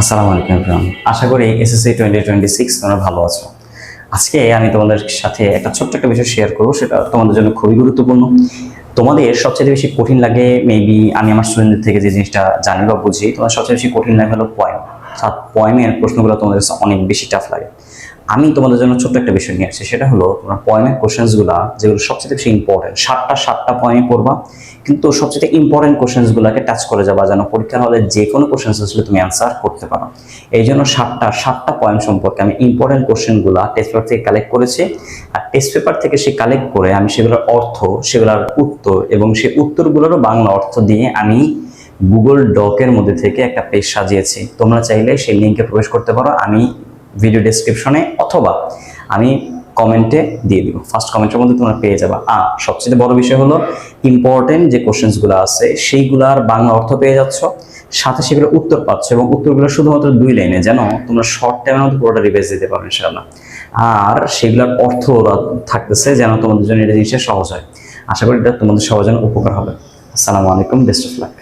আসসালামু আলাইকুম এভরিওয়ান। আশা করি এসএসসি 2026 তোমরা ভালো আছো। আজকে আমি তোমাদের সাথে একটা ছোট্ট একটা বিষয় শেয়ার করবো, সেটা তোমাদের জন্য খুবই গুরুত্বপূর্ণ। তোমাদের সবচেয়ে বেশি কঠিন লাগে, মেবি আমি আমার স্টুডেন্টদের থেকে যে জিনিসটা জানি বা বুঝি, তোমার সবচেয়ে বেশি কঠিন লাগে হলো পয়েম। পয়েমের প্রশ্নগুলো তোমাদের কাছে অনেক বেশি টাফ লাগে। আমি তোমাদের জন্য ছোট্ট একটা বিষয় নিয়ে আসছি, সেটা হলো তোমার পয়েমের কোশ্চেন্সগুলো যেগুলো সবচেয়ে বেশি ইম্পর্টেন্ট, সাতটা পয়েমই পড়বা, কিন্তু সবচেয়ে ইম্পর্টেন্ট কোশ্চেন্সগুলোকে টাচ করে যাবা, যেন পরীক্ষার হলে যে কোনো কোশ্চেন্স আসলে তুমি অ্যান্সার করতে পারো। এই জন্য সাতটা পয়েন্ট সম্পর্কে আমি ইম্পর্টেন্ট কোশ্চেনগুলো টেস্ট পেপার থেকে কালেক্ট করেছি। আর টেস্ট পেপার থেকে সে কালেক্ট করে আমি সেগুলোর অর্থ, সেগুলোর উত্তর এবং সেই উত্তরগুলোরও বাংলা অর্থ দিয়ে আমি গুগল ডকের মধ্যে থেকে একটা পেজ সাজিয়েছি। তোমরা চাইলে সেই লিঙ্কে প্রবেশ করতে পারো, আমি ভিডিও ডেসক্রিপশনে অথবা আমি কমেন্টে দিয়ে দিব। ফার্স্ট কমেন্টের মধ্যে তোমরা পেয়ে যাবা। সবচেয়ে বড় বিষয় হলো ইম্পর্টেন্ট যে কোশ্চেন্সগুলো আছে সেইগুলার বাংলা অর্থ পেয়ে যাচ্ছ, সাথে সেগুলো উত্তর পাচ্ছ, এবং উত্তরগুলো শুধুমাত্র 2 লাইনে, যেন তোমরা শর্ট টাইমের মধ্যে পুরোটা রিভাইজ দিতে পারো ইনশাআল্লাহ। আর সেগুলোর অর্থ থাকতেছে, যেন তোমাদের জন্য এটা জিনিসটা সহজ হয়। আশা করি এটা তোমাদের সবার জন্য উপকার হবে। আসসালামু আলাইকুম, বেস্ট অফ লাক।